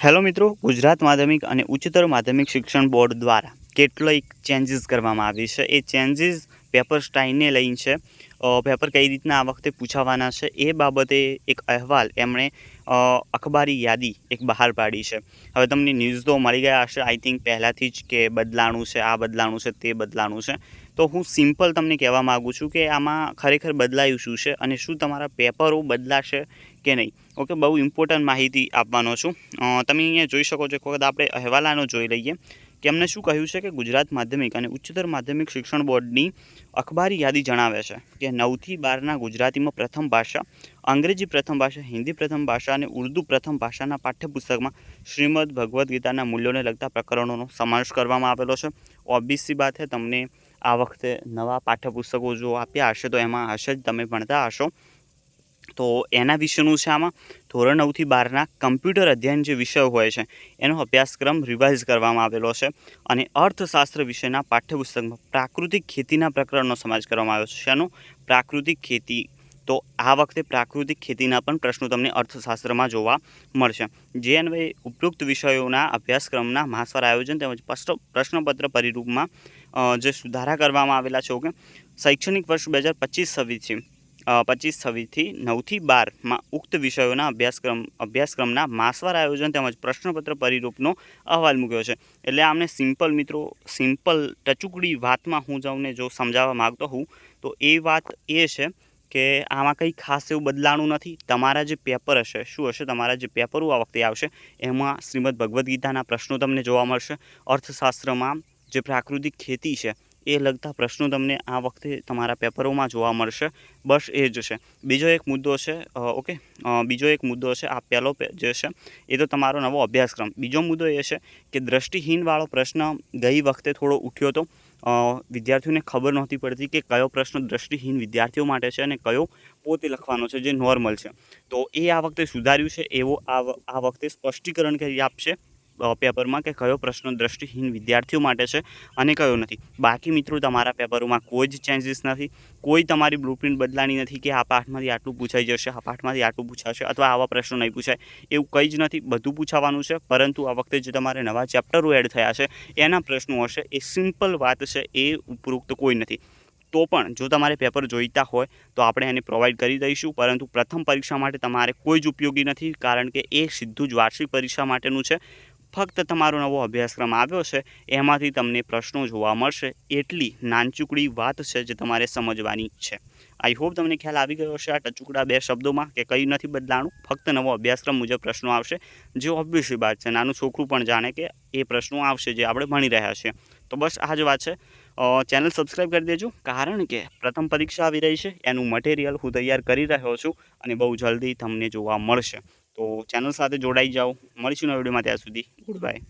Hello મિત્રો, ગુજરાત માધ્યમિક અને ઉચ્ચતર માધ્યમિક શિક્ષણ બોર્ડ દ્વારા કેટલીક ચેન્જીસ કરવામાં આવી છે। એ ચેન્જીસ પેપર સ્ટાઇલને લઈને છે। પેપર કઈ રીતના આ વખતે પૂછાવાના છે એ બાબતે એક અહેવાલ એમણે અખબારી યાદી એક બહાર પાડી છે। હવે તમને ન્યૂઝ તો મળી ગયા હશે આઈ થિંક પહેલાંથી જ કે બદલાણું છે, આ બદલાણું છે, તે બદલાણું છે। તો હું સિમ્પલ તમને કહેવા માગું છું કે આમાં ખરેખર બદલાયું શું છે અને શું તમારા પેપરો બદલાશે કે નહીં। ઓકે, બહુ ઇમ્પોર્ટન્ટ માહિતી આપવાનો છું। તમે અહીંયા જોઈ શકો છો, એક વખત આપણે અહેવાલ આનો જોઈ લઈએ કે એમને શું કહ્યું છે કે ગુજરાત માધ્યમિક અને ઉચ્ચતર માધ્યમિક શિક્ષણ બોર્ડની અખબારી યાદી જણાવે છે કે 9 થી 12ના ગુજરાતીમાં પ્રથમ ભાષા, અંગ્રેજી પ્રથમ ભાષા, હિન્દી પ્રથમ ભાષા અને ઉર્દૂ પ્રથમ ભાષાના પાઠ્યપુસ્તકમાં શ્રીમદ ભગવદ્ ગીતાના મૂલ્યોને લગતા પ્રકરણોનો સમાવેશ કરવામાં આવેલો છે। ઓબ્વિયસ સી વાત છે, તમને આ વખતે નવા પાઠ્યપુસ્તકો જો આપ્યા હશે તો એમાં હશે જ, તમે ભણતા હશો તો એના વિશેનું છે। આમાં ધોરણ 9 થી 12ના કમ્પ્યુટર અધ્યયન જે વિષયો હોય છે એનો અભ્યાસક્રમ રિવાઇઝ કરવામાં આવેલો છે અને અર્થશાસ્ત્ર વિષયના પાઠ્યપુસ્તકમાં પ્રાકૃતિક ખેતીના પ્રકરણનો સમાવેશ કરવામાં આવ્યો છે। શેનો? પ્રાકૃતિક ખેતી। તો આ વખતે પ્રાકૃતિક ખેતીના પણ પ્રશ્નો તમને અર્થશાસ્ત્રમાં જોવા મળશે। જે અન્વયે ઉપરોક્ત વિષયોના અભ્યાસક્રમના માસવાર આયોજન તેમજ પ્રશ્નપત્ર પરિરૂપમાં જે સુધારા કરવામાં આવેલા છે। ઓકે, શૈક્ષણિક વર્ષ 2025-26થી 9 થી 12માં ઉક્ત વિષયોના અભ્યાસક્રમના માસવાર આયોજન તેમજ પ્રશ્નપત્ર પરિરૂપનો અહેવાલ મૂક્યો છે। એટલે આમને સિમ્પલ મિત્રો, સિમ્પલ ટચુકડી વાતમાં હું તમને જો સમજાવવા માગતો હું તો એ વાત એ છે કે આમાં કંઈ ખાસ એવું બદલાણું નથી। તમારા જે પેપર હશે, શું હશે, તમારા જે પેપરો આ વખતે આવશે એમાં શ્રીમદ ભગવદ્ ગીતાના પ્રશ્નો તમને જોવા મળશે। અર્થશાસ્ત્રમાં જે પ્રાકૃતિક ખેતી છે એ લગતા પ્રશ્નો તમને આ વખતે તમારા પેપરોમાં જોવા મળશે। બસ એ જ છે। બીજો એક મુદ્દો છે, ઓકે, બીજો એક મુદ્દો છે, આ પહેલો જે છે એ તો તમારો નવો અભ્યાસક્રમ। બીજો મુદ્દો એ છે કે દ્રષ્ટિહીનવાળો પ્રશ્ન ગઈ વખતે થોડો ઉઠ્યો હતો। વિદ્યાર્થીઓને ખબર નહોતી પડતી કે કયો પ્રશ્ન દ્રષ્ટિહીન વિદ્યાર્થીઓ માટે છે અને કયો પોતે લખવાનો છે જે નોર્મલ છે। તો એ આ વખતે સુધાર્યું છે, એવો આ વખતે સ્પષ્ટીકરણ કરી આપશે પેપરમાં કે કયો પ્રશ્ન દ્રષ્ટિહીન વિદ્યાર્થીઓ માટે છે અને કયો નથી। બાકી મિત્રો તમારા પેપરોમાં કોઈ જ ચેન્જીસ નથી, કોઈ તમારી બ્લુપ્રિન્ટ બદલાની નથી કે આ પાઠમાંથી આટલું પૂછાઈ જશે, આ પાઠમાંથી આટલું પૂછાશે અથવા આવા પ્રશ્નો નહીં પૂછાય, એવું કંઈ જ નથી। બધું પૂછાવાનું છે, પરંતુ આ વખતે જે તમારે નવા ચેપ્ટરો એડ થયા છે એના પ્રશ્નો હશે। એ સિમ્પલ વાત છે, એ ઉપરોક્ત કોઈ નથી। તો પણ જો તમારે પેપર જોઈતા હોય તો આપણે એને પ્રોવાઈડ કરી દઈશું, પરંતુ પ્રથમ પરીક્ષા માટે તમારે કોઈ જ ઉપયોગી નથી, કારણ કે એ સીધું જ વાર્ષિક પરીક્ષા માટેનું છે। ફક્ત તમારો નવો અભ્યાસક્રમ આવ્યો છે એમાંથી તમને પ્રશ્નો જોવા મળશે, એટલી નાનચુકડી વાત છે જે તમારે સમજવાની છે। આઈ હોપ તમને ખ્યાલ આવી ગયો હશે આ ટચુકડા 2 શબ્દોમાં કે કંઈ નથી બદલાણું, ફક્ત નવો અભ્યાસક્રમ મુજબ પ્રશ્નો આવશે। જે ઓબ્વિયસલી વાત છે, નાનું છોકરું પણ જાણે કે એ પ્રશ્નો આવશે જે આપણે ભણી રહ્યા છીએ। તો બસ આ જ વાત છે। ચેનલ સબસ્ક્રાઈબ કરી દેજો, કારણ કે પ્રથમ પરીક્ષા આવી રહી છે, એનું મટીરિયલ હું તૈયાર કરી રહ્યો છું અને બહુ જલ્દી તમને જોવા મળશે। તો ચેનલ સાથે જોડાઈ જાઓ। મળીશું નવા વિડીયોમાં, ત્યાં સુધી ગુડ બાય।